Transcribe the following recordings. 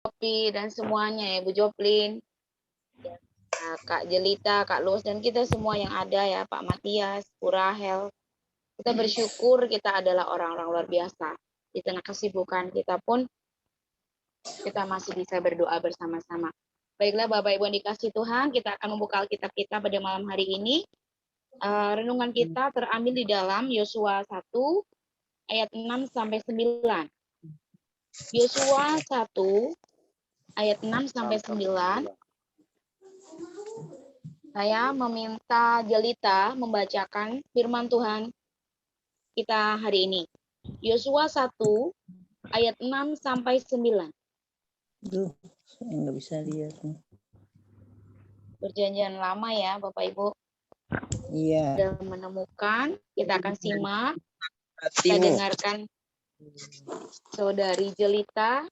Popi dan semuanya ya, Bu Joplin, Kak Jelita, Kak Lus, dan kita semua yang ada ya, Pak Matias, Bu Rahel. Kita bersyukur kita adalah orang-orang luar biasa. Di tengah kesibukan kita pun, kita masih bisa berdoa bersama-sama. Baiklah Bapak Ibu yang dikasih Tuhan, kita akan membuka Alkitab kita pada malam hari ini. Renungan kita terambil di dalam Yosua 1 ayat 6 sampai 9. Yosua 1 ayat 6 sampai 9. Saya meminta Jelita membacakan firman Tuhan kita hari ini. Yosua 1 ayat 6 sampai 9. Duh, saya nggak bisa lihat. Perjanjian lama ya Bapak Ibu. Iya. Sudah menemukan, kita akan simak. Kita dengarkan Saudari Jelita.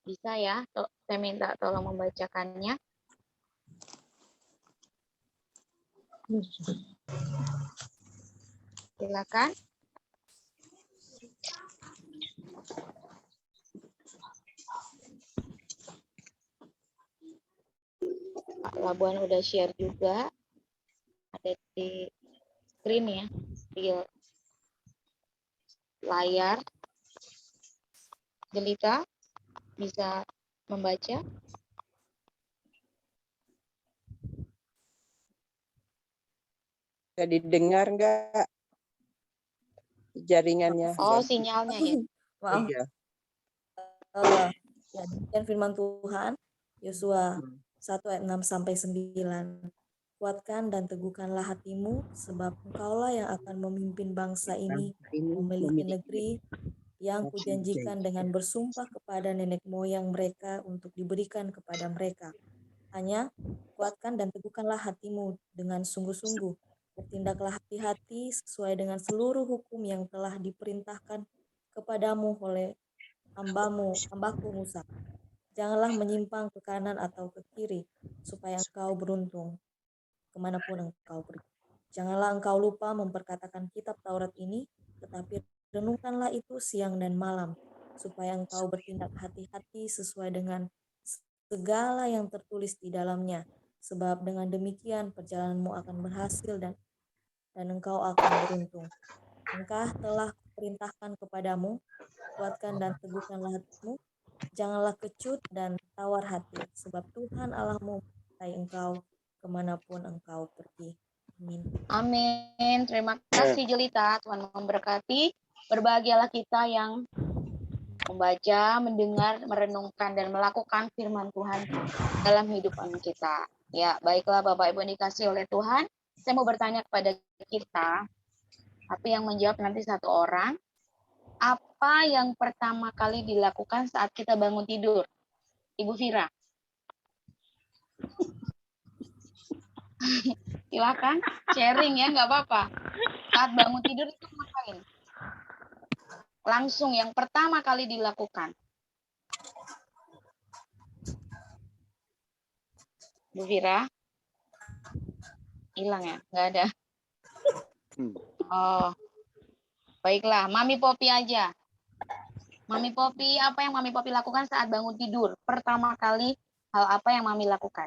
Bisa ya, saya minta tolong membacakannya. Silakan. Pak Labuan udah share juga. Ada di screen ya, di layar. Jelita bisa membaca. Bisa didengar nggak jaringannya? Oh, sinyalnya ya. Maaf. Iya. Ya, demikian firman Tuhan, Yosua 1 ayat 6 sampai 9. Kuatkan dan teguhkanlah hatimu, sebab engkaulah yang akan memimpin bangsa ini memiliki negeri yang kujanjikan dengan bersumpah kepada nenek moyang mereka untuk diberikan kepada mereka. Hanya kuatkan dan teguhkanlah hatimu dengan sungguh-sungguh. Bertindaklah hati-hati sesuai dengan seluruh hukum yang telah diperintahkan kepadamu oleh hambaku Musa. Janganlah menyimpang ke kanan atau ke kiri, supaya engkau beruntung kemanapun engkau pergi. Janganlah engkau lupa memperkatakan kitab Taurat ini, tetapi renungkanlah itu siang dan malam, supaya engkau bertindak hati-hati sesuai dengan segala yang tertulis di dalamnya. Sebab dengan demikian perjalananmu akan berhasil dan engkau akan beruntung. Engkau telah perintahkan kepadamu, kuatkan dan teguhkanlah hatimu, janganlah kecut dan tawar hati, sebab Tuhan Allahmu menyertai engkau kemanapun engkau pergi. Amin. Amin. Terima kasih Jelita. Tuhan memberkati. Berbahagialah kita yang membaca, mendengar, merenungkan, dan melakukan firman Tuhan dalam kehidupan kita. Ya, baiklah Bapak Ibu yang dikasih oleh Tuhan. Saya mau bertanya kepada kita, tapi yang menjawab nanti satu orang. Apa yang pertama kali dilakukan saat kita bangun tidur? Ibu Vira. Silakan sharing ya, nggak apa-apa. Saat bangun tidur itu ngapain? Langsung yang pertama kali dilakukan. Bu Vira? Hilang ya? Nggak ada. Oh, baiklah. Mami Popi aja. Mami Popi, apa yang Mami Popi lakukan saat bangun tidur? Pertama kali, hal apa yang Mami lakukan?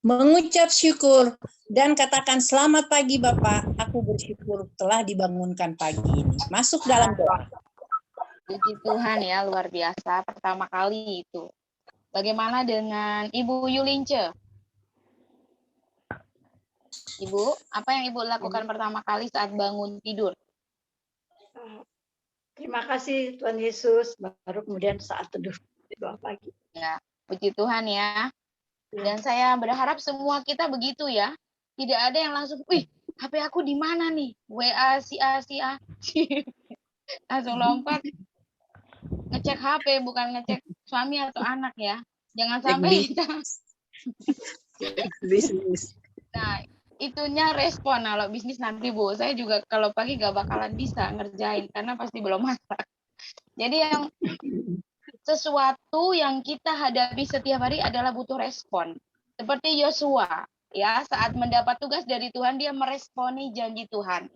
Mengucap syukur dan katakan selamat pagi Bapak, aku bersyukur telah dibangunkan pagi ini. Masuk dalam doa. Puji Tuhan ya, luar biasa. Pertama kali itu. Bagaimana dengan Ibu Yulince? Ibu, apa yang Ibu lakukan pertama kali saat bangun tidur? Terima kasih Tuhan Yesus, baru kemudian saat teduh doa pagi. Ya, puji Tuhan ya. Dan saya berharap semua kita begitu ya. Tidak ada yang langsung, wih, HP aku di mana nih? WA si A. Langsung lompat. Ngecek HP, bukan ngecek suami atau anak ya. Jangan sampai kita. Bisnis. Nah, itunya respon. Kalau bisnis nanti Bu, saya juga kalau pagi gak bakalan bisa ngerjain karena pasti belum masak. Jadi yang sesuatu yang kita hadapi setiap hari adalah butuh respon. Seperti Yosua, ya, saat mendapat tugas dari Tuhan, dia meresponi janji Tuhan.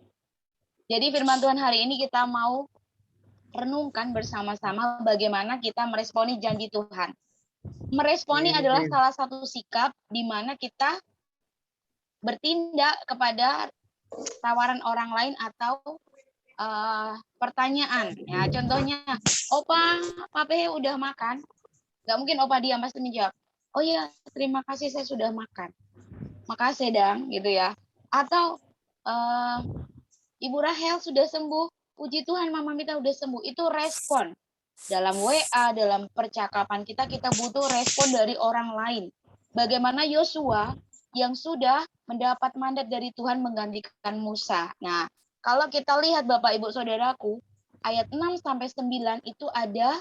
Jadi firman Tuhan hari ini kita mau renungkan bersama-sama bagaimana kita meresponi janji Tuhan. Meresponi adalah salah satu sikap di mana kita bertindak kepada tawaran orang lain atau pertanyaan. Ya, contohnya, Opa, Pape udah makan? Gak mungkin Opa diam, pasti menjawab, oh iya, terima kasih saya sudah makan. Makasih Dang, gitu ya. Atau Ibu Rahel sudah sembuh, puji Tuhan Mama Mita udah sembuh. Itu respon. Dalam WA, dalam percakapan kita butuh respon dari orang lain. Bagaimana Yosua yang sudah mendapat mandat dari Tuhan menggantikan Musa. Nah, kalau kita lihat Bapak Ibu Saudaraku, ayat 6 sampai 9 itu ada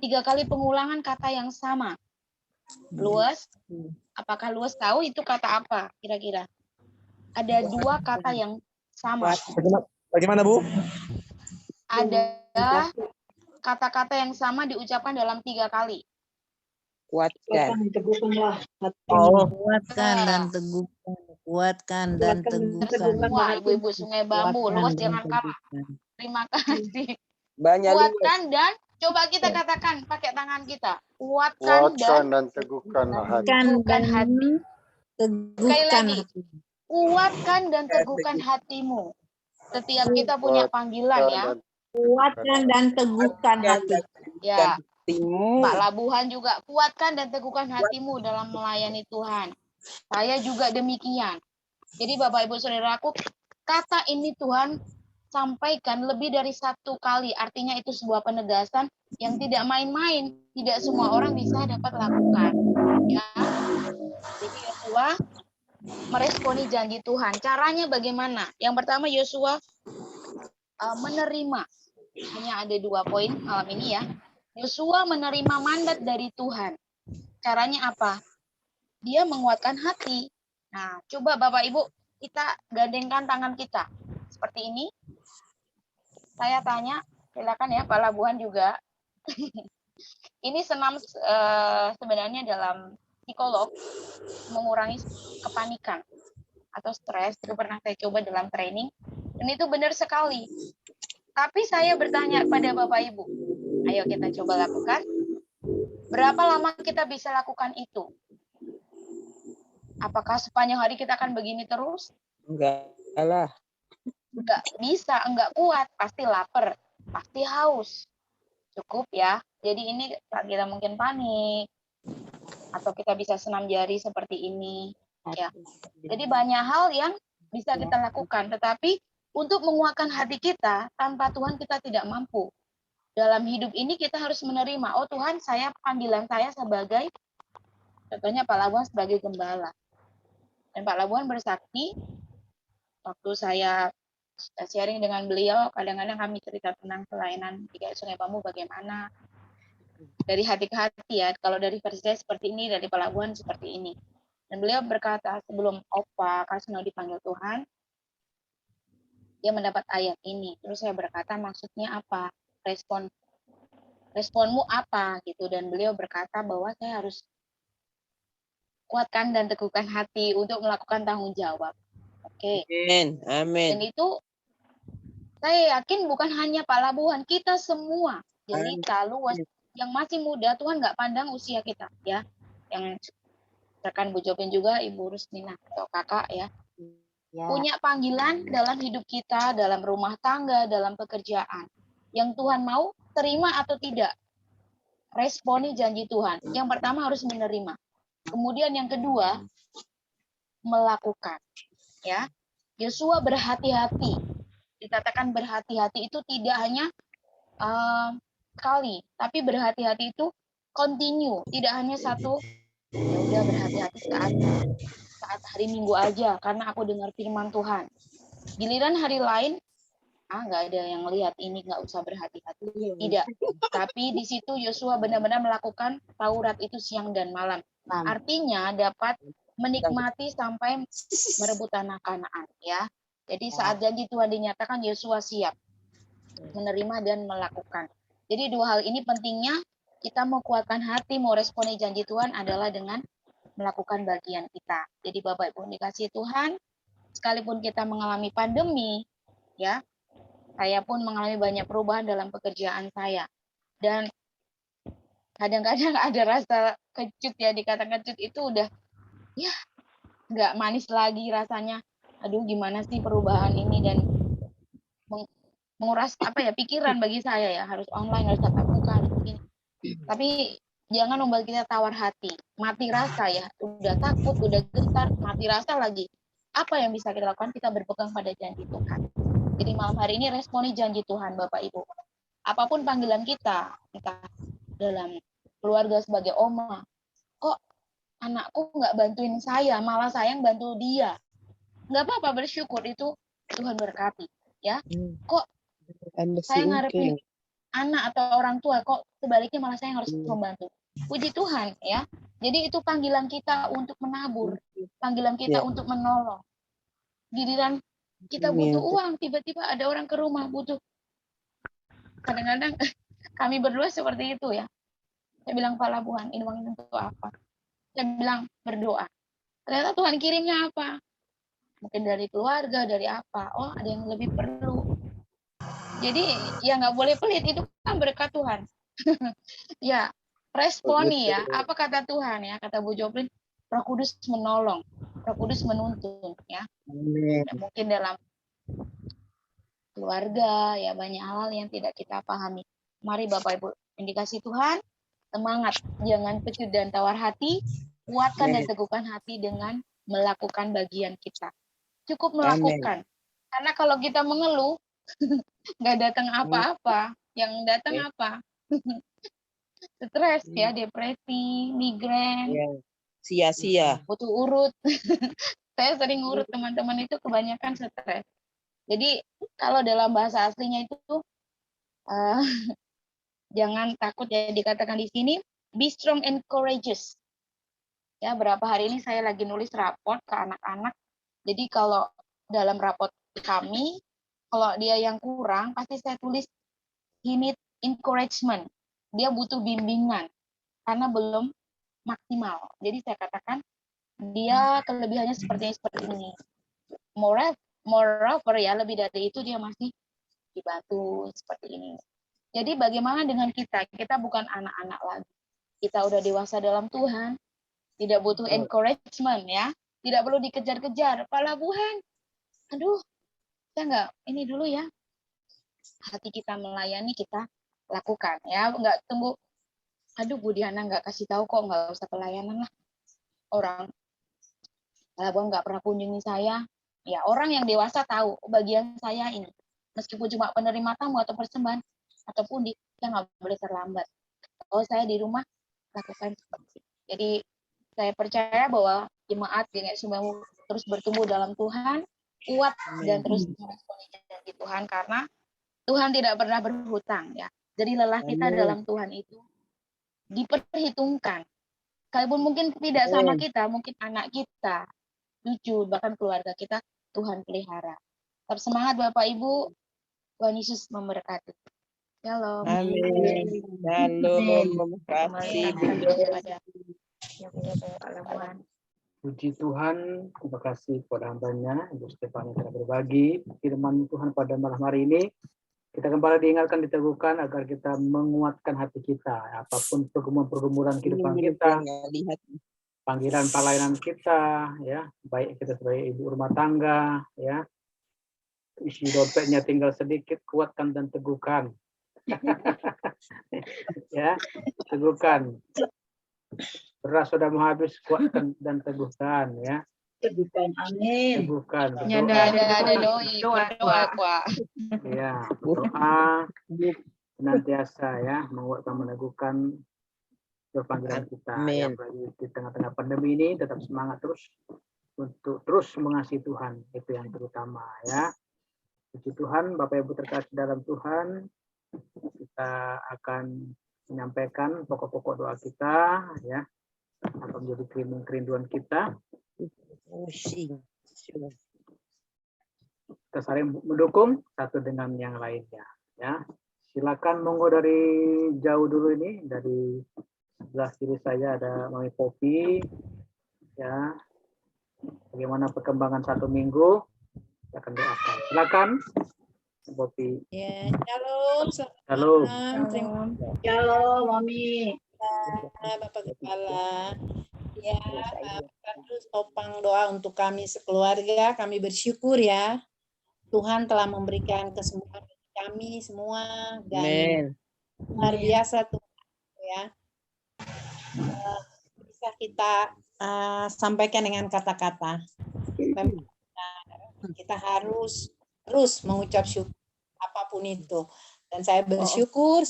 3 kali pengulangan kata yang sama. Luas, apakah Luas tahu itu kata apa kira-kira? Ada 2 kata yang sama. Bagaimana Bu? Ada kata-kata yang sama diucapkan dalam 3 kali. Kuatkan. Teguhkanlah hatimu. Oh, Kuatkan dan teguhkan, kuatkan dan teguhkan. Semua ibu-ibu Sungai Bambu, Luas jangan kalah. Terima kasih. Banyak luas. Kuatkan dan coba kita katakan pakai tangan kita. Kuatkan dan teguhkan hati. teguhkan hati. Sekali Teguhkan lagi. hati. Kuatkan dan teguhkan hatimu. Setiap kita punya panggilan ya. Kuatkan dan teguhkan hati. Ya. Hatimu. Pak Labuhan juga kuatkan dan teguhkan hatimu dalam melayani Tuhan. Saya juga demikian. Jadi Bapak Ibu Saudaraku, kata ini Tuhan sampaikan lebih dari 1 kali. Artinya itu sebuah penegasan yang tidak main-main. Tidak semua orang bisa dapat lakukan. Ya. Jadi Yosua meresponi janji Tuhan. Caranya bagaimana? Yang pertama Yosua menerima. Hanya ada 2 poin malam ini ya. Yosua menerima mandat dari Tuhan. Caranya apa? Dia menguatkan hati. Nah, coba Bapak Ibu, kita gandengkan tangan kita. Seperti ini. Saya tanya, silakan ya Pak Labuhan juga. Ini senam sebenarnya dalam psikolog mengurangi kepanikan atau stres. Itu pernah saya coba dalam training. Dan itu benar sekali. Tapi saya bertanya kepada Bapak Ibu, ayo kita coba lakukan. Berapa lama kita bisa lakukan itu? Apakah sepanjang hari kita akan begini terus? Enggak lah. Enggak bisa, enggak kuat. Pasti lapar, pasti haus. Cukup ya. Jadi ini saat kita mungkin panik. Atau kita bisa senam jari seperti ini. Ya. Jadi banyak hal yang bisa kita lakukan. Tetapi untuk menguatkan hati kita, tanpa Tuhan kita tidak mampu. Dalam hidup ini kita harus menerima, oh Tuhan, panggilan saya sebagai, contohnya Pak Labuhan sebagai gembala. Dan Pak Labuhan bersaksi, waktu saya sharing dengan beliau, kadang-kadang kami cerita tentang pelayanan di Sungai Bambu bagaimana. Dari hati ke hati ya, kalau dari versi saya seperti ini, dari Pak Labuhan seperti ini. Dan beliau berkata, sebelum Opa Kasno dipanggil Tuhan, dia mendapat ayat ini. Terus saya berkata, maksudnya apa? Responmu apa? Gitu. Dan beliau berkata bahwa saya harus kuatkan dan teguhkan hati untuk melakukan tanggung jawab. Oke. Amin. Amin. Dan itu saya yakin bukan hanya Pak Labuhan, kita semua. Jelita, Luas, yang masih muda, Tuhan nggak pandang usia kita. Ya. Yang rekan Bu Jopin juga, Ibu Rusmina atau kakak ya. Punya panggilan dalam hidup kita, dalam rumah tangga, dalam pekerjaan. Yang Tuhan mau, terima atau tidak. Responi janji Tuhan. Yang pertama harus menerima. Kemudian yang kedua, melakukan. Ya, Yosua berhati-hati. Dikatakan berhati-hati itu tidak hanya sekali, tapi berhati-hati itu continue. Tidak hanya satu, ya udah berhati-hati saat hari Minggu aja karena aku dengar firman Tuhan. Giliran hari lain, nggak ada yang lihat ini, nggak usah berhati-hati. Tidak. Tapi di situ Yosua benar-benar melakukan Taurat itu siang dan malam. Artinya dapat menikmati sampai merebut tanah Kanaan ya. Jadi saat janji Tuhan dinyatakan, Yosua siap menerima dan melakukan. Jadi 2 hal ini pentingnya kita mau kuatkan hati, mau responi janji Tuhan adalah dengan melakukan bagian kita. Jadi Bapak Ibu dikasih Tuhan, sekalipun kita mengalami pandemi, ya, Saya pun mengalami banyak perubahan dalam pekerjaan saya. Dan kadang-kadang ada rasa kecut ya, dikata kecut itu udah ya nggak manis lagi rasanya. Aduh gimana sih perubahan ini, dan menguras pikiran bagi saya ya, harus online, harus tatap muka, harus begini. Tapi jangan membuat kita tawar hati, mati rasa ya, udah takut, udah gentar, mati rasa lagi. Apa yang bisa kita lakukan? Kita berpegang pada janji Tuhan. Jadi malam hari ini responi janji Tuhan Bapak Ibu. Apapun panggilan kita, entah dalam keluarga sebagai oma, kok anakku nggak bantuin saya, malah saya yang bantu dia. Nggak apa-apa, bersyukur, itu Tuhan berkati. Ya, kok saya ngarepin anak atau orang tua, kok sebaliknya malah saya yang harus membantu. Puji Tuhan ya. Jadi itu panggilan kita untuk menabur, panggilan kita untuk menolong. Giliran kita butuh uang, tiba-tiba ada orang ke rumah butuh. Kadang-kadang kami berdua seperti itu ya. Saya bilang, Pak Labuhan, ini uang untuk apa? Saya bilang, berdoa. Ternyata Tuhan kirimnya apa? Mungkin dari keluarga, dari apa? Oh, ada yang lebih perlu. Jadi ya nggak boleh pelit, itu kan berkat Tuhan. Ya, responi ya. Apa kata Tuhan ya? Kata Bu Joplin, Roh Kudus menolong, Roh Kudus menuntun ya. Mungkin dalam keluarga ya banyak hal yang tidak kita pahami. Mari Bapak Ibu, indikasi Tuhan, semangat, jangan pecut dan tawar hati, kuatkan dan teguhkan hati dengan melakukan bagian kita. Cukup melakukan. Karena kalau kita mengeluh, nggak datang apa-apa. Yang datang apa? Stres ya, depresi, migrain. Sia-sia. Butuh urut. Saya sering urut, teman-teman itu kebanyakan stres. Jadi kalau dalam bahasa aslinya itu jangan takut ya, dikatakan di sini, be strong and courageous. Ya, berapa hari ini saya lagi nulis raport ke anak-anak. Jadi kalau dalam raport kami, kalau dia yang kurang, pasti saya tulis he need encouragement. Dia butuh bimbingan karena belum maksimal. Jadi saya katakan dia kelebihannya seperti ini. Moreover ya, lebih dari itu dia masih dibantu seperti ini. Jadi bagaimana dengan kita? Kita bukan anak-anak lagi. Kita udah dewasa dalam Tuhan. Tidak butuh encouragement ya. Tidak perlu dikejar-kejar. Pak Labuhan, aduh, saya nggak ini dulu ya. Hati kita melayani, kita lakukan ya. Nggak tunggu, aduh Bu Diana nggak kasih tahu kok, nggak usah pelayanan lah. Orang Labuhan nggak pernah kunjungi saya. Ya, orang yang dewasa tahu bagian saya ini. Meskipun cuma penerima tamu atau persembahan, ataupun saya nggak boleh terlambat. Kalau saya di rumah lakukan seperti itu. Jadi saya percaya bahwa jemaat GKI Sumbawa terus bertumbuh dalam Tuhan, kuat dan terus meresponi janji Tuhan, karena Tuhan tidak pernah berhutang ya. Jadi lelah kita dalam Tuhan itu diperhitungkan. Kalaupun mungkin tidak sama kita, mungkin anak kita, cucu, bahkan keluarga kita, Tuhan pelihara. Tetap semangat Bapak Ibu, Tuhan Yesus memberkati. Shalom. Amin. Shalom. Terima kasih. Puji Tuhan, terima kasih kepada hambanya, Ibu Stefani telah berbagi firman Tuhan pada malam hari ini. Kita kembali diingatkan, diteguhkan agar kita menguatkan hati kita, apapun pergumulan kehidupan kita, panggilan pelayanan kita, ya, baik kita sebagai ibu rumah tangga, ya, isi dompetnya tinggal sedikit, kuatkan dan teguhkan, ya, teguhkan. Beras sudah mau habis, kuatkan dan teguhkan ya. Teguhkan, amin. Teguhkan. Ada doa, Pak. Ya, doa senantiasa ya, menguatkan, meneguhkan panggilan kita. Ya, apalagi di tengah-tengah pandemi ini tetap semangat terus untuk terus mengasihi Tuhan, itu yang terutama ya. Puji Tuhan, Bapak Ibu terkasih dalam Tuhan, kita akan menyampaikan pokok-pokok doa kita ya, apa menjadi kerinduan kita. Kita saling mendukung satu dengan yang lainnya ya. Silakan monggo dari jauh dulu ini, dari sebelah kiri saya ada Mami Popi ya. Bagaimana perkembangan 1 minggu, kita akan doakan. Silakan Popi. Ya, shalom, selamat Shalom. malam. Terima Shalom, Mami. kasih Bapak Kepala. Ya, terus topang doa untuk kami sekeluarga. Kami bersyukur ya, Tuhan telah memberikan kesembuhan bagi kami semua dan Amin. luar biasa Tuhan ya. Bisa kita sampaikan dengan kata-kata. Memang kita harus terus mengucap syukur apapun itu. Dan saya bersyukur,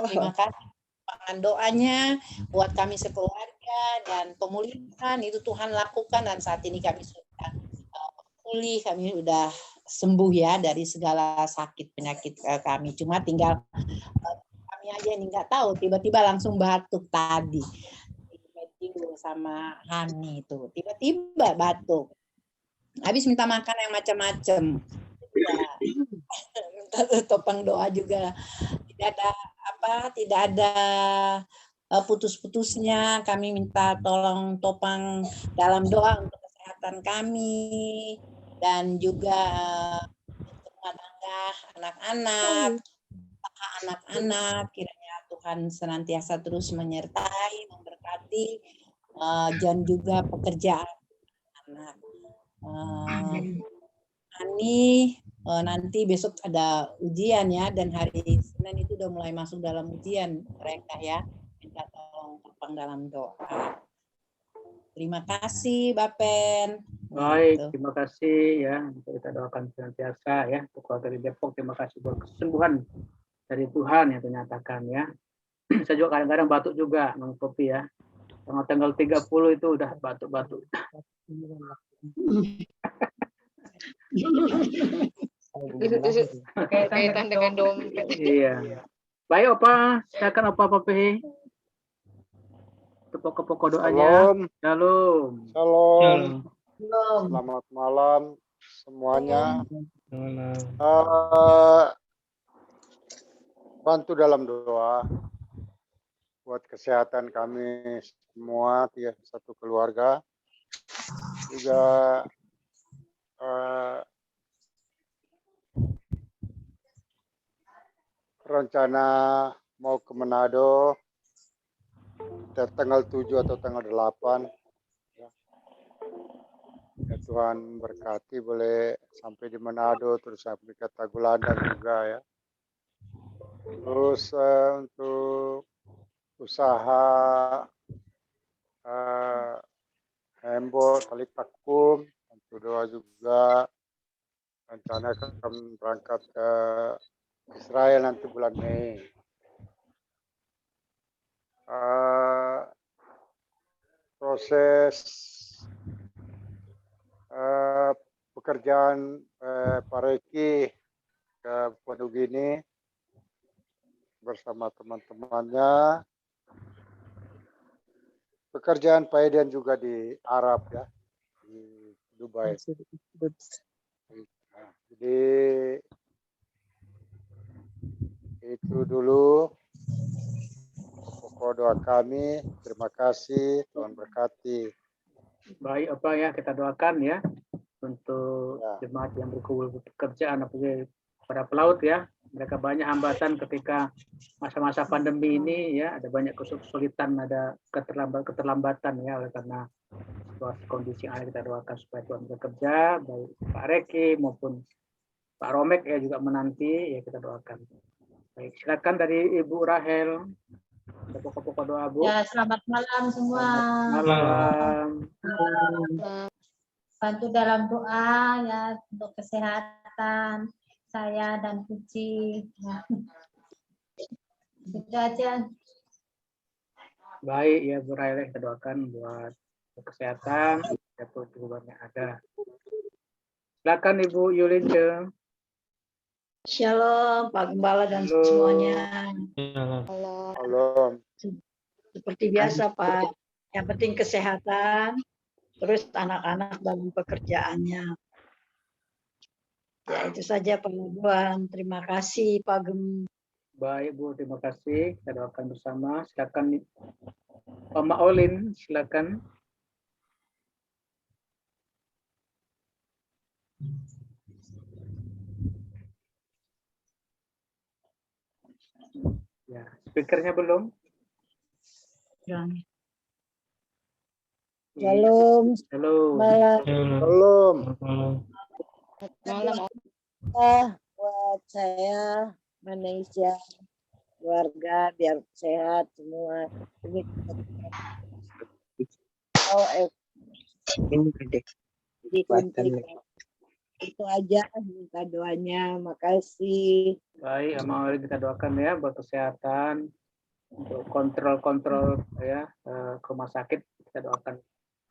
terima kasih dengan doanya buat kami sekeluarga dan pemulihan itu Tuhan lakukan dan saat ini kami sudah pulih, kami sudah sembuh ya dari segala sakit penyakit kami. Cuma tinggal kami aja nih nggak tahu tiba-tiba langsung batuk tadi. Matthew sama Hani itu tiba-tiba batuk. Habis minta makan yang macam-macam. Ya. Minta topang doa juga. Tidak ada putus-putusnya. Kami minta tolong topang dalam doa untuk kesehatan kami dan juga rumah tangga anak-anak kiranya Tuhan senantiasa terus menyertai, memberkati dan juga pekerjaan anak. Ani nanti besok ada ujian ya dan hari Senin itu udah mulai masuk dalam ujian mereka ya. Minta tolong topang dalam doa. Terima kasih Bapen. Baik, Gitu. terima kasih ya. Kita doakan senantiasa ya. Untuk keluarga di Depok, terima kasih buat kesembuhan dari Tuhan yang dinyatakan ya. Saya juga kadang-kadang batuk juga, Bang Popi ya. Tanggal 30 itu udah batuk-batuk. Kaitan dengan dompet. Iya. Baik, Opa. Silakan Opa Popi. Pokok-pokok doanya. Shalom. Shalom. Shalom. Shalom. Selamat malam semuanya. Bantu dalam doa buat kesehatan kami semua, satu keluarga. Juga rencana mau ke Manado tanggal 7 atau tanggal 8. Ya, Tuhan berkati boleh sampai di Manado terus sampai ke Tagulandang juga ya. Terus untuk usaha Hembo Tali Takum untuk doa juga. Rencana akan berangkat ke Israel nanti bulan Mei. Proses pekerjaan Pak Reki ke Papua Nugini bersama teman-temannya. Pekerjaan Pak Edian juga di Arab ya, di Dubai. Nah, jadi itu dulu pokok doa kami. Terima kasih, Tuhan berkati. Baik, apa ya kita doakan ya untuk jemaat yang berkumpul pekerjaan apalagi para pelaut ya. Mereka banyak hambatan ketika masa-masa pandemi ini ya, ada banyak kesulitan, ada keterlambatan ya, oleh karena situasi kondisi yang ada. Kita doakan supaya Tuhan bekerja, baik Pak Reki maupun Pak Romek ya juga menanti ya, kita doakan. Baik, silakan dari Ibu Rahel. Ada pokok-pokok doa, Bu. Ya, selamat malam semua. Malam. Bantu dalam doa ya untuk kesehatan saya dan Puji. Ya. Itu aja. Baik ya Bu Rahel, kita doakan buat kesehatan, ataupun perubahan yang ada. Silakan Ibu Yulince. Shalom, Pak Gembala dan Halo. semuanya. Shalom. Seperti biasa, Pak. Yang penting kesehatan, terus anak-anak dalam pekerjaannya. Ya, itu saja pengaduan. Terima kasih, Pak Gem. Baik Bu, terima kasih. Kita doakan bersama. Silakan Pak Maulin, silakan. Speakernya belum? Shalom. Halo. Malam. Belum. Malam. Buat saya, Malaysia, keluarga biar sehat semua. Ini itu aja minta doanya. Makasih. Baik, mari kita doakan ya buat kesehatan, untuk kontrol ya ke rumah sakit, kita doakan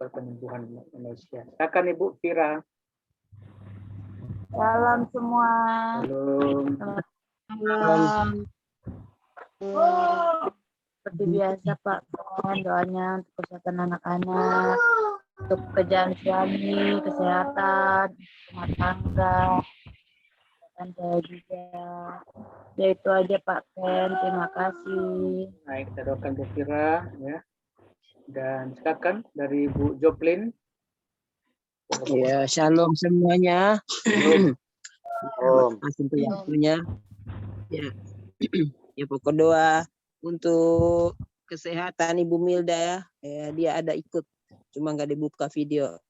penyembuhan Indonesia. Silakan Ibu Fira. Salam semua. Salam. Seperti biasa Pak, mohon doanya untuk kesehatan anak-anak, untuk pekerjaan suami, kesehatan, rumah tangga, dan saya juga. Ya itu aja Pak Ken, terima kasih. Baik, kita doakan Bu Fira ya. Dan silakan dari Bu Joplin. Ya, shalom semuanya. Terima kasih untuk waktunya. Ya, ya pokok doa untuk kesehatan Ibu Milda ya. Ya, dia ada ikut, cuma nggak dibuka video.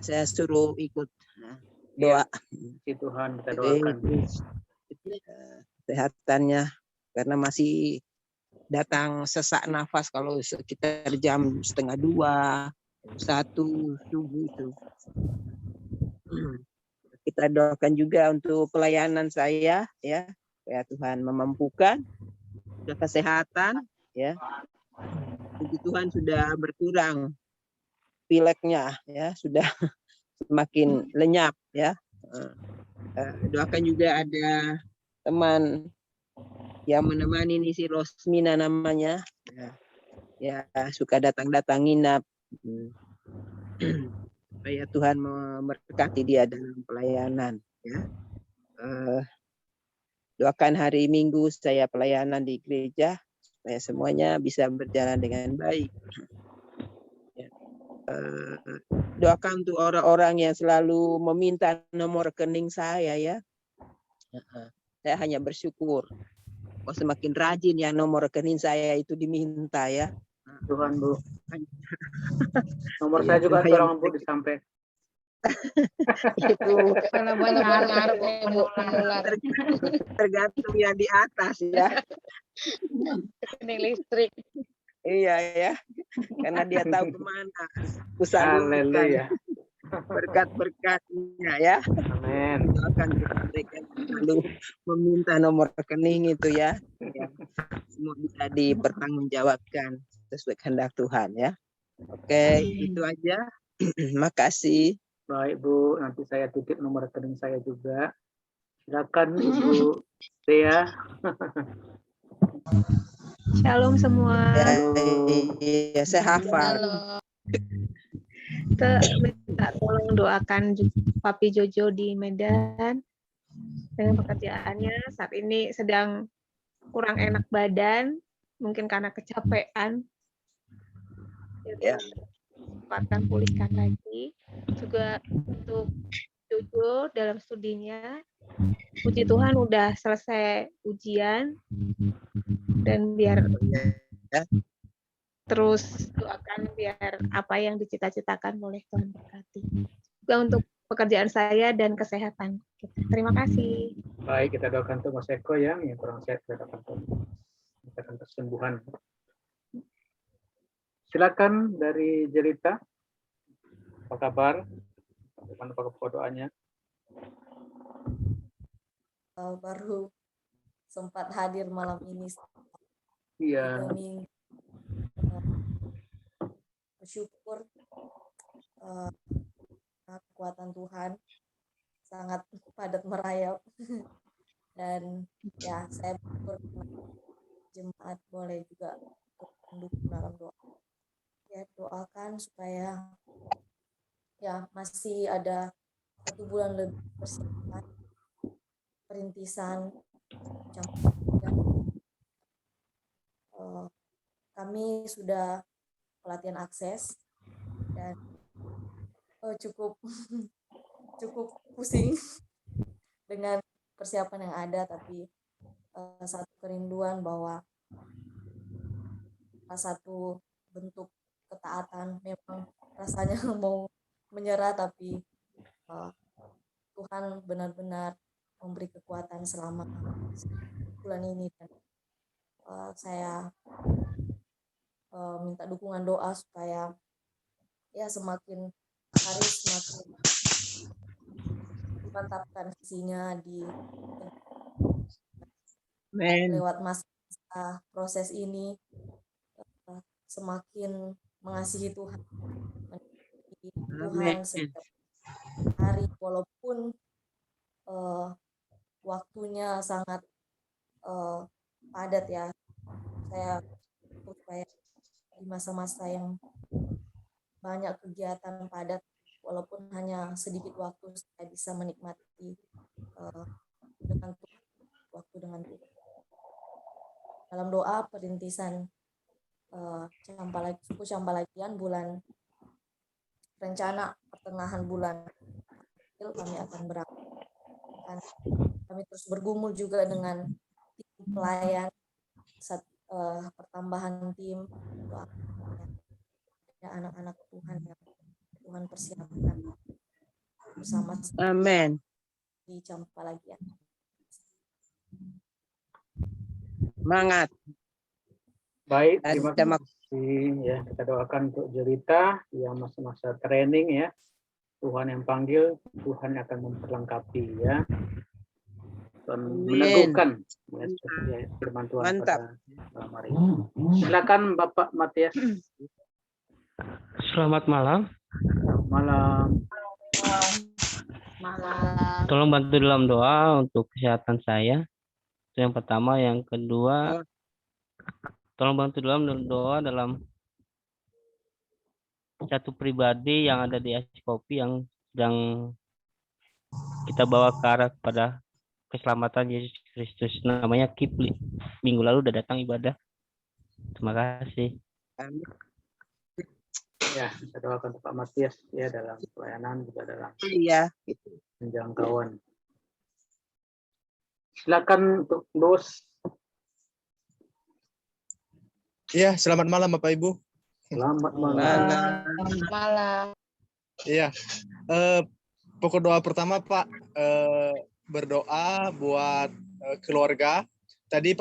Saya suruh ikut doa. Si Tuhan kita doakan. Kesehatannya karena masih datang sesak nafas kalau sekitar jam 1:30, 1 subuh itu. Kita doakan juga untuk pelayanan saya ya, supaya Tuhan memampukan, sudah kesehatan ya. Puji Tuhan sudah berkurang pileknya ya, sudah semakin lenyap ya. Doakan juga ada teman yang menemani ini si Rosmina namanya ya, suka datang-datang nginap. Supaya Tuhan memberkati dia dalam pelayanan ya. Doakan hari Minggu saya pelayanan di gereja supaya semuanya bisa berjalan dengan baik ya. Doakan untuk orang-orang yang selalu meminta nomor rekening saya ya. Saya hanya bersyukur semakin rajin ya nomor rekening saya itu diminta ya. Tuhan Bu. Nomor saya juga tolong Bu disampaikan. Itu Ngarep Bu. tergantung yang di atas ya. Ini listrik. Iya ya, karena dia tahu kemana usaha berkat-berkatnya ya. Amin. Doakan mereka selalu meminta nomor rekening itu ya. Semua bisa dipertanggungjawabkan sesuai kehendak Tuhan ya. Oke, itu aja. Makasih. Baik Bu, nanti saya titip nomor rekening saya juga. Silakan Ibu Dea. Shalom semua. Ya, saya hafal. Kita minta tolong doakan Papi Jojo di Medan dengan pekerjaannya. Saat ini sedang kurang enak badan, mungkin karena kecapean. Ya. Cepatkan pulihkan lagi. Juga untuk Jojo dalam studinya, puji Tuhan udah selesai ujian dan biar terus doakan biar apa yang dicita-citakan boleh Tuhan berkati. Juga untuk pekerjaan saya dan kesehatan. Terima kasih. Baik, kita doakan untuk Mas Eko yang kurang sehat, kita doakan kesembuhan. Silakan dari Jelita. Apa kabar? Apa doanya? Baru sempat hadir malam ini. Iya. Bersyukur kekuatan Tuhan sangat padat merayap dan ya saya bersyukur jemaat boleh juga mendukung dalam doa. Ya doakan supaya ya masih ada 1 bulan lebih persiapan perintisan kami sudah pelatihan akses dan cukup pusing dengan persiapan yang ada, tapi satu kerinduan bahwa salah satu bentuk ketaatan memang rasanya mau menyerah, tapi Tuhan benar-benar memberi kekuatan selama bulan ini, dan saya minta dukungan doa supaya ya semakin hari semakin dimantapkan visinya di lewat masa proses ini, semakin mengasihi Tuhan, Tuhan setiap hari, walaupun waktunya sangat padat ya. Saya supaya di masa-masa yang banyak kegiatan padat, walaupun hanya sedikit waktu, saya bisa menikmati dengan Tuhan, waktu dengan Tuhan. Dalam doa perintisan suku Campalagian bulan rencana pertengahan bulan April kami akan berangkat. Kami terus bergumul juga dengan tim pelayan, pertambahan tim, anak-anak Tuhan yang Tuhan persiapkan bersama Amin. di Campalagian. Semangat. Baik, terima kasih ya. Kita doakan untuk Jelita yang masa-masa training ya. Tuhan yang panggil, Tuhan akan memperlengkapi ya. Dan meneguhkan ya, firman Tuhan. Mantap. Pada malam hari ini. Silakan Bapak Matias. Selamat malam. Malam. Tolong bantu dalam doa untuk kesehatan saya. Itu yang pertama. Yang kedua, tolong bantu dalam doa dalam satu pribadi yang ada di Askopi yang sedang kita bawa ke arah kepada keselamatan Yesus Kristus. Namanya Kipli. Minggu lalu udah datang ibadah. Terima kasih. Ya, kita doakan Pak Matias ya dalam pelayanan juga dalam penjangkauan. Silakan untuk Dos. Iya, selamat malam Bapak Ibu. Selamat malam. Malam. Iya, pokok doa pertama Pak, berdoa buat keluarga. Tadi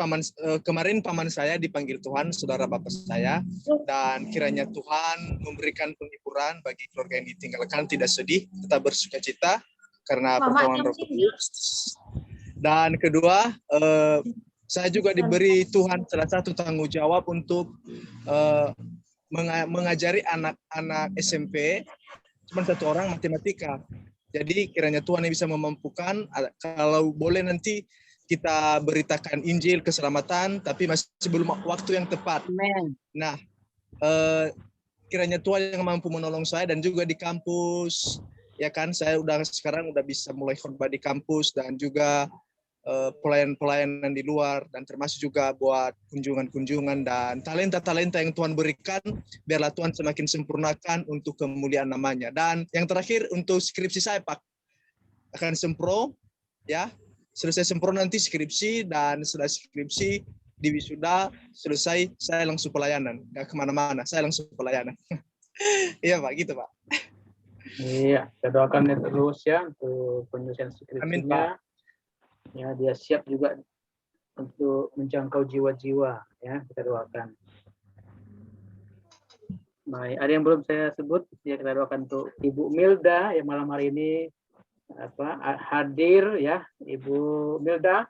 kemarin paman saya dipanggil Tuhan, saudara bapak saya, dan kiranya Tuhan memberikan penghiburan bagi keluarga yang ditinggalkan, tidak sedih, tetap bersukacita karena pertolongan Roh Kudus. Dan kedua, saya juga diberi Tuhan salah satu tanggung jawab untuk mengajari anak-anak SMP, cuma satu orang matematika. Jadi kiranya Tuhan yang bisa memampukan, kalau boleh nanti kita beritakan Injil keselamatan, tapi masih belum waktu yang tepat. Nah, kiranya Tuhan yang mampu menolong saya, dan juga di kampus, ya kan, saya sekarang udah bisa mulai khotbah di kampus, dan juga pelayanan di luar, dan termasuk juga buat kunjungan-kunjungan dan talenta-talenta yang Tuhan berikan, biarlah Tuhan semakin sempurnakan untuk kemuliaan namanya. Dan yang terakhir untuk skripsi saya Pak, akan sempro, ya. Selesai sempro nanti skripsi, dan setelah skripsi di wisuda selesai, saya langsung pelayanan, nggak kemana-mana, saya langsung pelayanan. Iya Pak, gitu Pak. Iya, kita doakan terus ya untuk penyelesaian skripsinya. Amin Pak. Ya, dia siap juga untuk menjangkau jiwa-jiwa ya, kita doakan. Baik, ada yang belum saya sebut ya, kita doakan untuk Ibu Milda yang malam hari ini hadir ya. Ibu Milda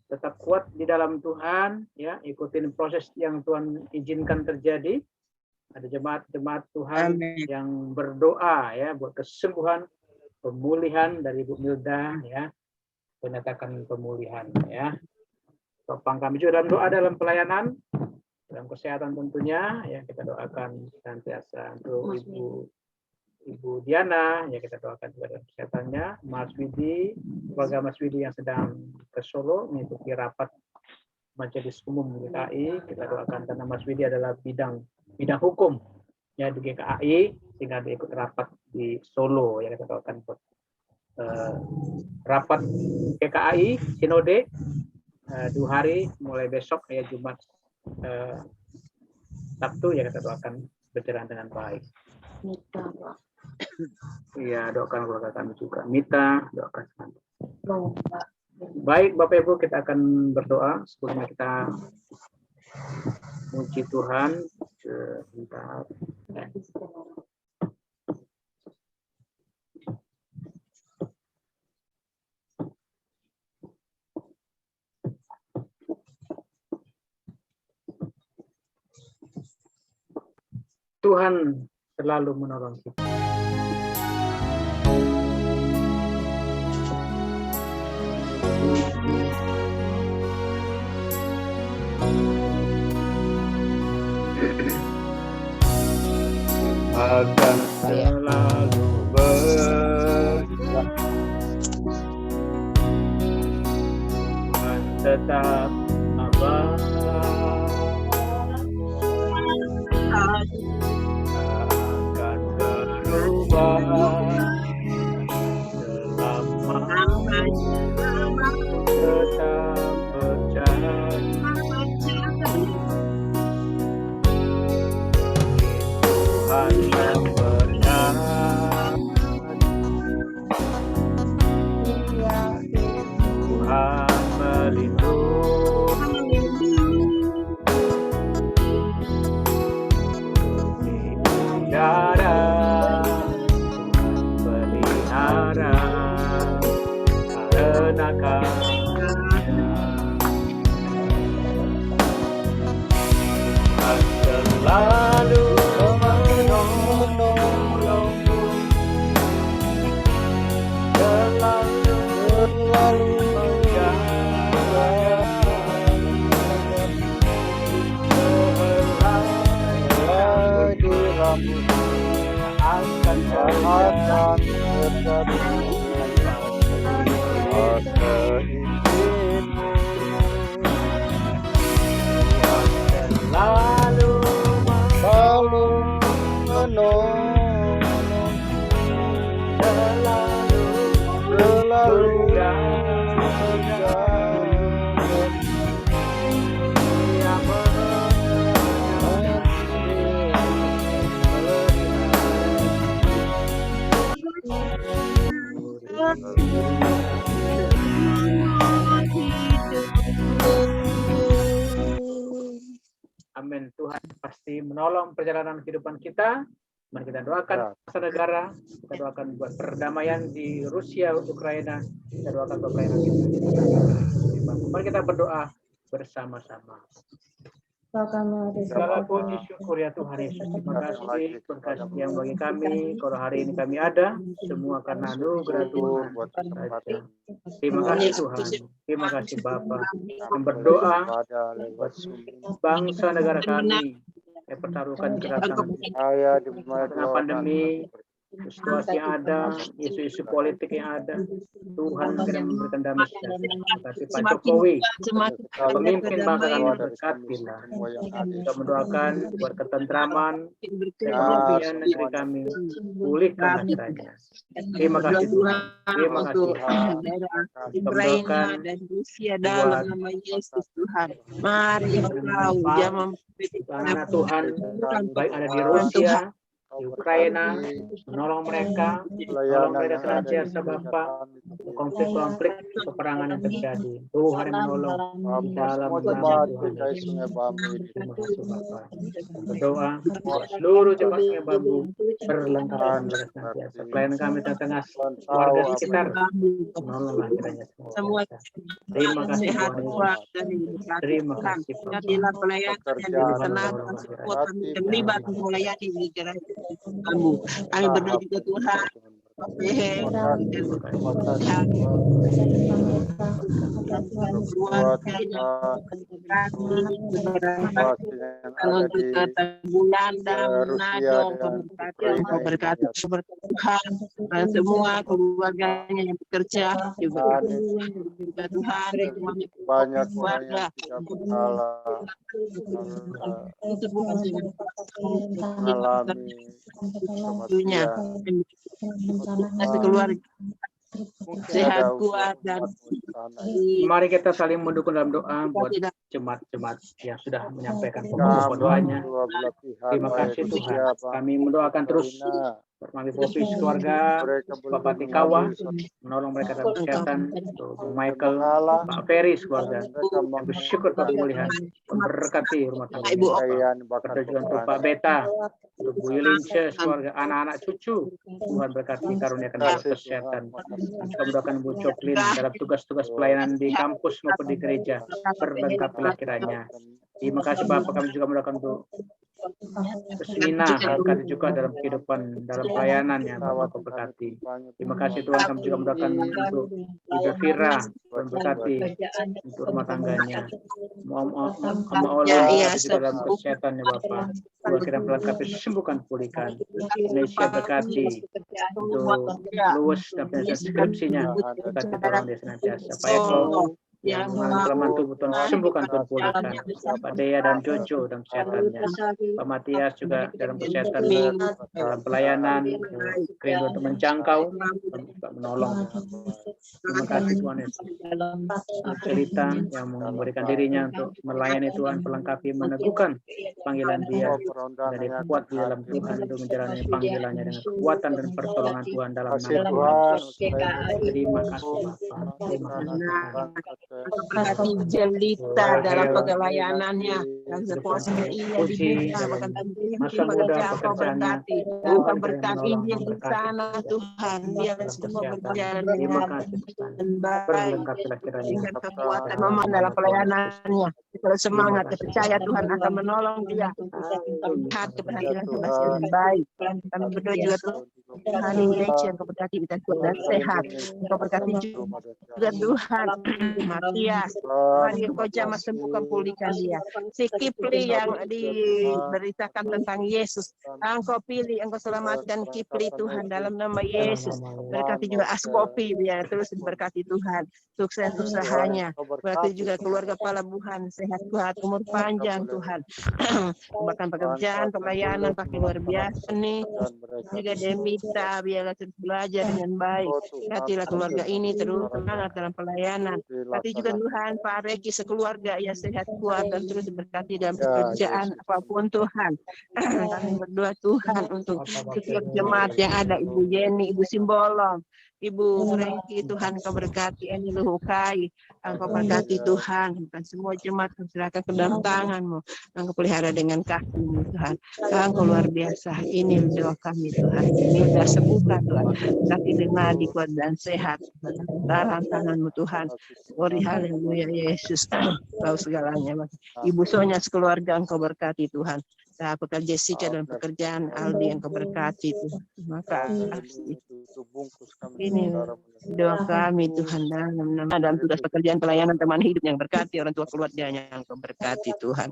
tetap kuat di dalam Tuhan ya, ikutin proses yang Tuhan izinkan terjadi. Ada jemaat-jemaat Tuhan yang berdoa ya buat kesembuhan, pemulihan dari Ibu Milda ya, menyatakan pemulihan ya. Topang kami juga dalam doa dalam pelayanan, dalam kesehatan tentunya ya, kita doakan senantiasa untuk Ibu Diana ya, kita doakan juga dalam kesehatannya. Mas Widi, keluarga Mas Widi yang sedang ke Solo mengikuti rapat Majelis Umum GKI, kita doakan karena Mas Widi adalah bidang hukum ya di GKI, sehingga dia ikut rapat di Solo ya, kita doakan buat rapat GKI Sinode 2 hari mulai besok ya Jumat Sabtu ya kita doakan berjalan dengan baik. Mita, Pak. Iya, doakan keluarga kami juga. Mita, doakan kami. Loh, Pak. Baik, Bapak Ibu, kita akan berdoa sebelumnya kita puji Tuhan. Sebentar. Tuhan selalu menolong kita. Akan selalu Tuhan tetap abadi. Akan berubah selamanya, tetap percaya. Tuhan yang benar, Tuhan melindungi, tiada pelihara karena kasih. Tuhan selalu menolongmu, selalu menjaga, sehelai diramu akan terjadi seizinmu. Yang selalu menolong, selalu menjaga, Dia Amin. Tuhan pasti menolong perjalanan kehidupan kita. Mari kita doakan bangsa negara, kita doakan buat perdamaian di Rusia, Ukraina, kita doakan pelayanan kita. Mari kita berdoa bersama-sama. Segala puji syukur ya Tuhan Yesus. Terima kasih berkat yang bagi kami. Kalau hari ini kami ada, semua karena anugerah Tuhan. Terima kasih Tuhan. Terima kasih Bapa. Yang berdoa buat bangsa negara kami. Yang pertaruhkan kedatangan tengah pandemi, situasi yang ada, isu-isu politik yang ada, Tuhan akan memberikan damai sejahtera. Tapi Pak Jokowi, pemimpin bangsa kami berkatilah. Kita mendoakan buat ketentraman, kebahagiaan negeri kami, pulihkan negaranya. Terima kasih Tuhan. Terima kasih. Kita mendoakan buat nama Yesus Tuhan. Mari Engkau jangan karena Tuhan baik ada di Rusia, di Ukraina, menolong mereka, menolong mereka senantiasa Bapa, konflik-konflik peperangan yang terjadi. Tuhan yang menolong dalam nama Tuhan Yesus. Terima kasih Bapa. Berdoa seluruh jemaat Sungai Bambu berlengkapan senantiasa. Pelayan kami tengah warga sekitar, menolonglah kiranya semua. Terima kasih Tuhan Yesus. Terima kasih Bapa. jadilah pelayan yang disenangkan support terlibat melayani di gereja Bambu. Kami berdoa juga Tuhan. Berkati Tuhan dan semua keluarganya yang bekerja juga Tuhan banyak keluarga mengalami keluarga Mungkin sehat, ada kuat, dan umat di sana yang Mari kita saling mendukung dalam doa buat jemaat-jemaat yang sudah menyampaikan sikap pokok doanya. kedua belah pihak, Terima baik kasih Tuhan. Rusia, Kami Bangsa, mendoakan terus Ukraina, Permali Popis keluarga, mereka Bapak belum Tikawa, mengambil satu menolong mereka dalam kesehatan, untuk Michael, mengalah, Pak Ferry keluarga. mereka Yang bersyukur pada pemulihan, memberkati rumah tangga Ibu Bapak. kekayaan bakat Berdoa juga untuk Tuhan. Pak Beta, untuk Bu Yulince, keluarga, anak-anak cucu. Tuhan berkati karuniakan Terima kasih kesehatan. Tuhan, Dan juga mendoakan Bu Coplin dalam tugas-tugas pelayanan di kampus maupun di gereja. Berlengkapilah kiranya. Terima kasih Bapak, kami juga mendoakan untuk Kesmina, berkati juga dalam kehidupan, dalam pelayanannya, Bapak berkati. Terima kasih Tuhan, kami juga mendoakan untuk Ibu Fira, Tuhan berkati untuk rumah tangganya. Mama Ola, berkati juga dalam kesehatannya Bapak. Tuhan kira melengkapi, sembuhkan, pulihkan. Indonesia berkati untuk luwes dan penyelesaian skripsinya. Berkati tolong dia senantiasa. Pak Eko, yang mengalami kelemahan tubuh, Tuhan sembuhkan, Tuhan pulihkan. Pak Dea dan Jojo dalam kesehatannya. Pak Matias juga dalam kesehatan, dalam pelayanan, kerinduan untuk menjangkau, dan juga menolong. Terima kasih Tuhan Yesus. Cerita yang memberikan dirinya untuk melayani Tuhan, melengkapi, meneguhkan panggilan dia, menjadi kuat di dalam Tuhan untuk menjalani panggilannya dengan kekuatan dan pertolongan Tuhan dalam nama Tuhan. Terima kasih Bapak. Terima kasih. Berkati Jelita dalam pelayanannya dan sepuasnya ia dibuka bahkan masa muda pekerjaannya. Engkau berkati dia di sana Tuhan, dia semua berjalan dengan baik, dengan kekuatan mama dalam pelayanannya. Kalau semangat percaya Tuhan akan menolong dia lihat keberhasilan dengan baik. Kami berdoa juga Tuhan Indonesia, Engkau berkati kita kuat dan sehat. Engkau berkati juga Tuhan Matias, mari Engkau jamah sembuhkan, pulihkan dia. Si Kipli yang diberitakan tentang Yesus, Engkau pilih, Engkau selamatkan Kipli Tuhan dalam nama Yesus. Berkati juga Askopi, dia terus berkati Tuhan, sukses usahanya. Berkati juga keluarga pelabuhan, sehat kuat, umur panjang Tuhan. Bahkan pekerjaan, pelayanan pakai luar biasa nih. Juga Demita, biarlah terus belajar dengan baik. Berkatilah keluarga ini terus semangat dalam pelayanan. Berkati juga Tuhan, Pak Reki sekeluarga ya sehat kuat dan terus berkati dalam pekerjaan apapun Tuhan. Kami berdoa Tuhan untuk setiap jemaat yang ada, Ibu Yeni, Ibu Simbolong, Ibu Franky, Tuhan Kau berkati, Eni Luhukai, Engkau berkati Tuhan, dan semua jemaat serahkan ke dalam tangan-Mu, Engkau pelihara dengan kaki-Mu Tuhan. Engkau luar biasa, ini doa kami Tuhan, ini sudah sembuhkan Tuhan, kaki dengan kuat dan sehat, dalam tangan-Mu Tuhan. Glory haleluya Yesus, Kau segalanya. Ibu Sonya sekeluarga Engkau berkati Tuhan. Pekerja Jessica dan pekerjaan Aldi yang Kau berkati Tuhan. Terima kasih. Ini doa kami Tuhan dalam tugas pekerjaan pelayanan teman hidup yang berkati, orang tua keluarganya yang Kau berkati Tuhan.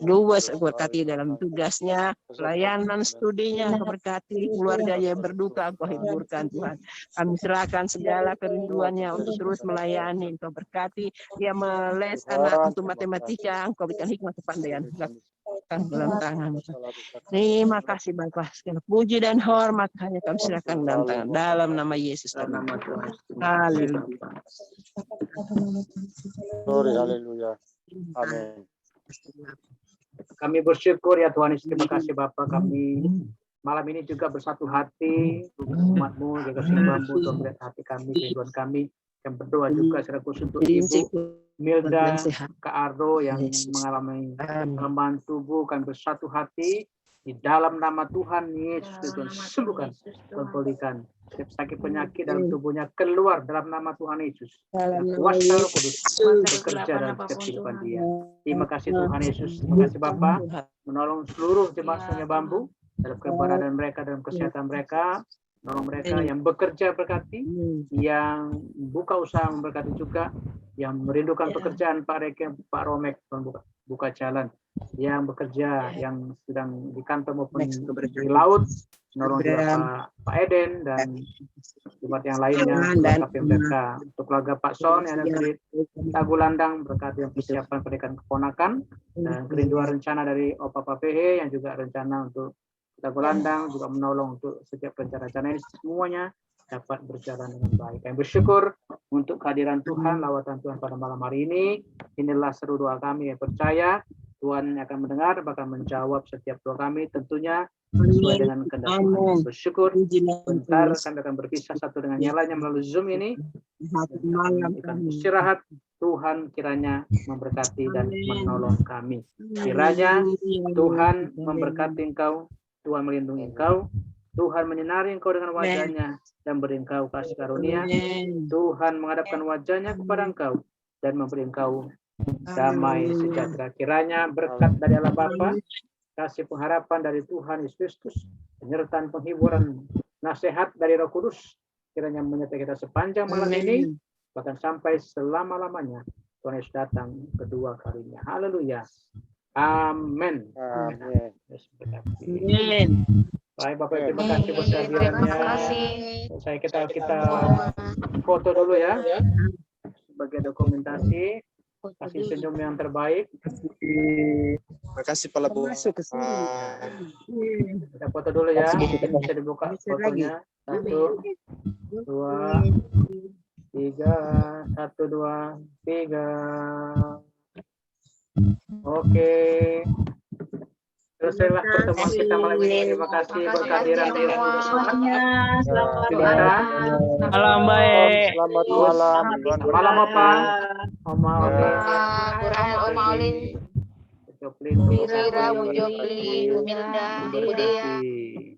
Luas Kau berkati dalam tugasnya, pelayanan studinya Kau berkati, keluarganya berduka Kau hiburkan Tuhan. Kami serahkan segala kerinduannya untuk terus melayani, Kau berkati. Dia meles anak untuk matematika, Kau berikan hikmah kepandaian dalam tangan. Terima kasih Bapak, segala puji dan hormat hanya kami serahkan dalam tangan, dalam nama Yesus dan nama Tuhan. Haleluya. Glory haleluya. Amin. Kami bersyukur ya Tuhan Yesus, terima kasih Bapak, kami malam ini juga bersatu hati umat-Mu, jaga Bambu, Tuhan melihat hati kami, kehidupan kami, yang berdoa juga secara khusus untuk Ibu Milda, Kak Ardo yang mengalami kelemahan tubuh. Kami bersatu hati di dalam nama Tuhan Yesus, Tuhan sembuhkan, Tuhan pulihkan setiap sakit penyakit dalam tubuhnya, keluar dalam nama Tuhan Yesus. Kuasa Roh Kudus bekerja dalam setiap kehidupan dia. Terima kasih Tuhan Yesus, terima kasih Bapa, menolong seluruh jemaat Sungai Bambu dalam keberadaan mereka, dalam kesehatan mereka. Nolong mereka yang bekerja berkati, yang buka usaha memberkati juga, yang merindukan pekerjaan Pak Reke, Pak Romek, buka jalan, yang bekerja, yang sedang di kantor maupun di laut, nolong juga Pak Eden dan jemaat yang lainnya, berkati mereka. Untuk keluarga Pak Son yang ada di Tagulandang, berkati yang persiapan pernikahan keponakan, dan kerinduan rencana dari Opa PH yang juga rencana untuk Tagulandang, juga menolong untuk setiap rencana-rencana ini semuanya dapat berjalan dengan baik. Kami bersyukur untuk kehadiran Tuhan, lawatan Tuhan pada malam hari ini. Inilah seru doa kami yang percaya Tuhan akan mendengar, bahkan menjawab setiap doa kami tentunya sesuai dengan kehendak Tuhan. Bersyukur bentar kami akan berpisah satu dengan yang lainnya melalui Zoom ini. Akan istirahat. Tuhan kiranya memberkati dan menolong kami. Kiranya Tuhan memberkati engkau, Tuhan melindungi engkau, Tuhan menyinari engkau dengan wajahnya dan beri engkau kasih karunia. Tuhan menghadapkan wajahnya kepada engkau dan memberi engkau damai sejahtera. Kiranya berkat dari Allah Bapa, kasih pengharapan dari Tuhan Yesus Kristus, penyertaan penghiburan, nasihat dari Roh Kudus, kiranya menyertai kita sepanjang malam ini, bahkan sampai selama-lamanya. Tuhan Yesus datang kedua kalinya. Haleluya. Amin. Amin. Baik Bapak, terima kasih buat kehadirannya. Kita foto dulu ya sebagai dokumentasi. Kasih senyum yang terbaik. Terima kasih Pak Labu. Kita foto dulu ya. Bisa dibuka fotonya. 1, 2, 3. 1, 2, 3. Oke. Selesailah pertemuan kita malam ini. Terima kasih berkehadiran semuanya. Malam baik. Selamat malam. Malam Opa. Oma Olin. Oma Olin. Joplin. Bu Rira, Bu Joplin, Bu Milda, Bu Dea.